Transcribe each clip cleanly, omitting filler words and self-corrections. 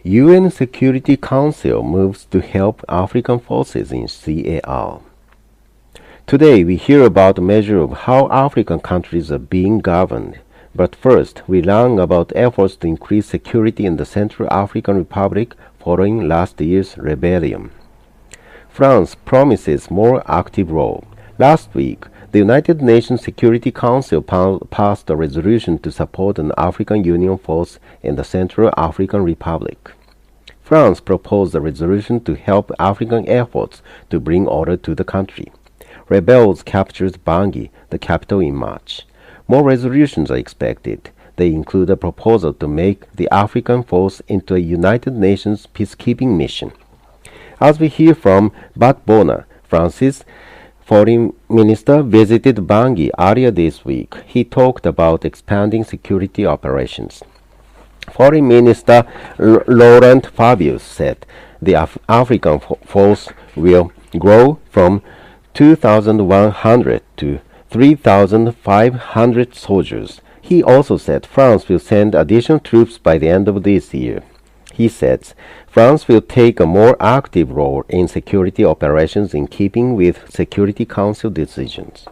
UN Security Council moves to help African forces in CAR. Today we hear about a measure of how African countries are being governed. But first, we learn about efforts to increase security in the Central African Republic following last year's rebellion. France promises more active role. Last week, the United Nations Security Council passed a resolution to support an African Union force in the Central African Republic. France proposed a resolution to help African efforts to bring order to the country. Rebels captured Bangui, the capital, in March. More resolutions are expected. They include a proposal to make the African force into a United Nations peacekeeping mission. As we hear from Bat Bona, France's foreign minister visited Bangui earlier this week. He talked about expanding security operations. Foreign Minister Laurent Fabius said the African force will grow from 2,100 to 3,500 soldiers. He also said France will send additional troops by the end of this year. He said France will take a more active role in security operations in keeping with Security Council decisions.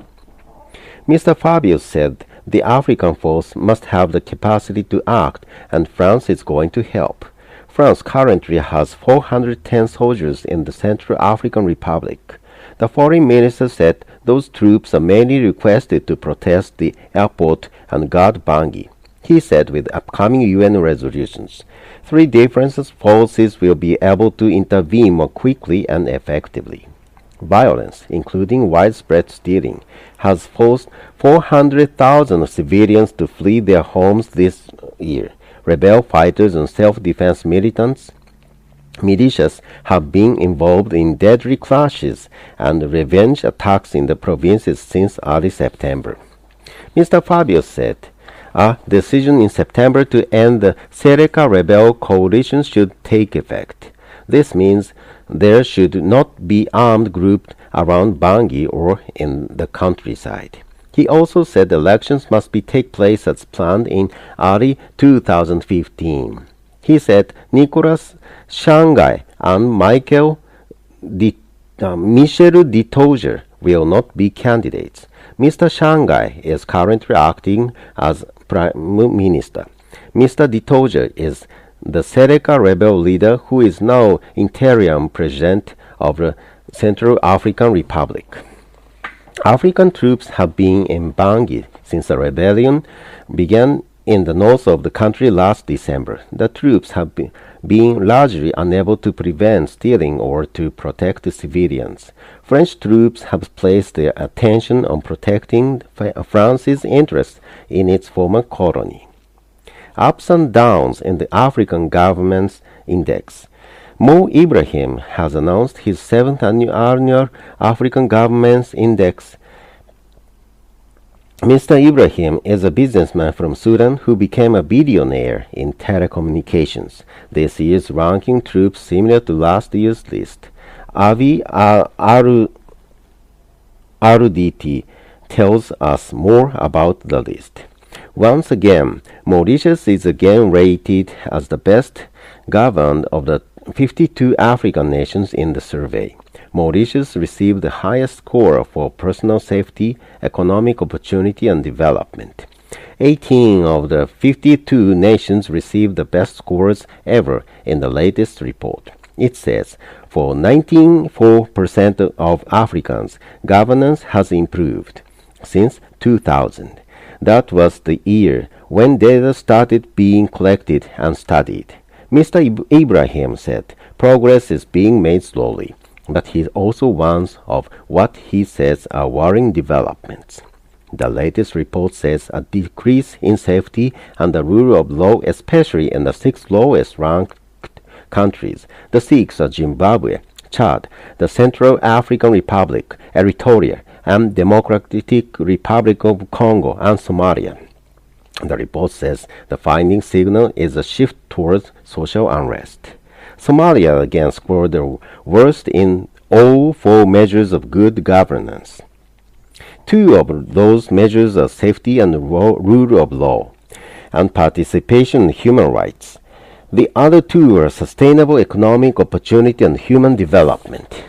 Mr. Fabius said the African force must have the capacity to act, and France is going to help. France currently has 410 soldiers in the Central African Republic. The foreign minister said those troops are mainly requested to protect the airport and guard Bangui. He said with upcoming UN resolutions, 3 different forces will be able to intervene more quickly and effectively. Violence, including widespread stealing, has forced 400,000 civilians to flee their homes this year. Rebel fighters and self-defense militias have been involved in deadly clashes and revenge attacks in the provinces since early September. Mr. Fabius said a decision in September to end the Seleka rebel coalition should take effect. This means there should not be armed groups around Bangui or in the countryside. He also said elections must take place as planned in early 2015. He said Nicolas Shanghai and Michel Detourger will not be candidates. Mr. Shanghai is currently acting as Prime Minister. Mr. Detourger is the Seleka rebel leader who is now interim president of the Central African Republic. African troops have been in Bangui since the rebellion began in the north of the country last December. The troops have been largely unable to prevent stealing or to protect civilians. French troops have placed their attention on protecting France's interests in its former colony. Ups and downs in the African Government's Index. Mo Ibrahim has announced his 7th annual African Government's Index. Mr. Ibrahim is a businessman from Sudan who became a billionaire in telecommunications. This year's ranking troops similar to last year's list. Avi RDT tells us more about the list. Once again, Mauritius is again rated as the best governed of the 52 African nations in the survey. Mauritius received the highest score for personal safety, economic opportunity, and development. 18 of the 52 nations received the best scores ever in the latest report. It says, for 94% of Africans, governance has improved since 2000. That was the year when data started being collected and studied. Mr. Ibrahim said progress is being made slowly, but he also warns of what he says are worrying developments. The latest report says a decrease in safety and the rule of law, especially in the 6 lowest ranked countries. The 6 are Zimbabwe, Chad, the Central African Republic, Eritrea, and Democratic Republic of Congo and Somalia. The report says the finding signal is a shift towards social unrest. Somalia again scored the worst in all 4 measures of good governance. 2 of those measures are safety and rule of law, and participation in human rights. The other two are sustainable economic opportunity and human development.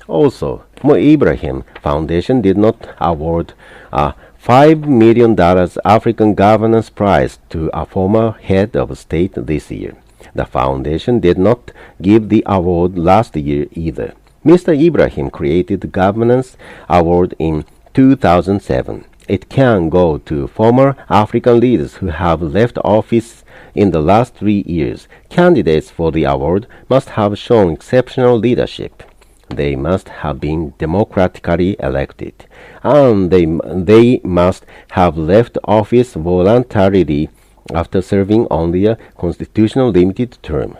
Also, Mo Ibrahim Foundation did not award a $5 million African Governance Prize to a former head of state this year. The foundation did not give the award last year either. Mr. Ibrahim created the Governance Award in 2007. It can go to former African leaders who have left office in the last 3 years. Candidates for the award must have shown exceptional leadership. They must have been democratically elected, and they must have left office voluntarily after serving only a constitutional limited term.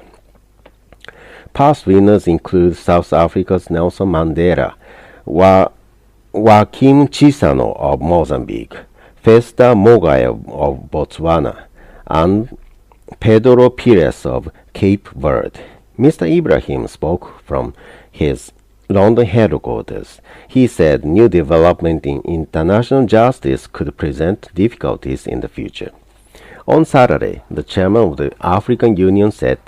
Past winners include South Africa's Nelson Mandela, Joaquim Chissano of Mozambique, Festa Mogae of Botswana, and Pedro Pires of Cape Verde. Mr. Ibrahim spoke from his London headquarters. He said new development in international justice could present difficulties in the future. On Saturday, the chairman of the African Union said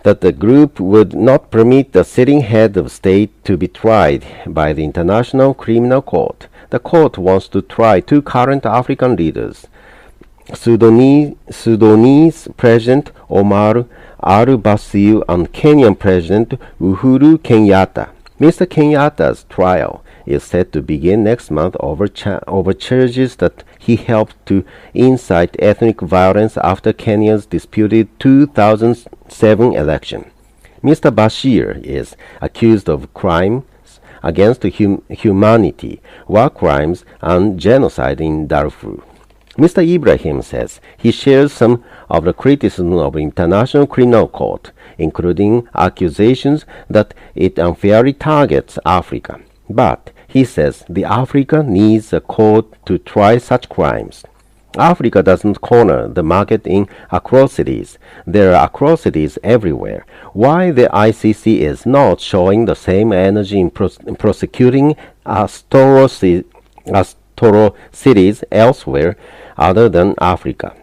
that the group would not permit the sitting head of state to be tried by the International Criminal Court. The court wants to try two current African leaders, Sudanese President Omar al-Bashir and Kenyan President Uhuru Kenyatta. Mr. Kenyatta's trial is set to begin next month over charges that he helped to incite ethnic violence after Kenya's disputed 2007 election. Mr. Bashir is accused of crimes against humanity, war crimes, and genocide in Darfur. Mr. Ibrahim says he shares some of the criticism of the International Criminal Court, including accusations that it unfairly targets Africa. But he says the Africa needs a court to try such crimes. Africa doesn't corner the market in atrocities. There are atrocities everywhere. Why the ICC is not showing the same energy in prosecuting atrocities elsewhere other than Africa?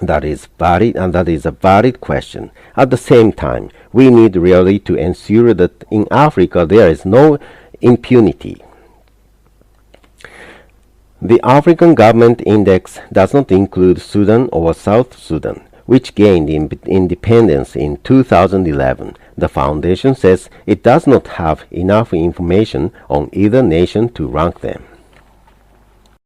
That is valid, and that is a valid question. At the same time, we need really to ensure that in Africa there is no impunity. The African Government Index does not include Sudan or South Sudan, which gained independence in 2011. The foundation says it does not have enough information on either nation to rank them.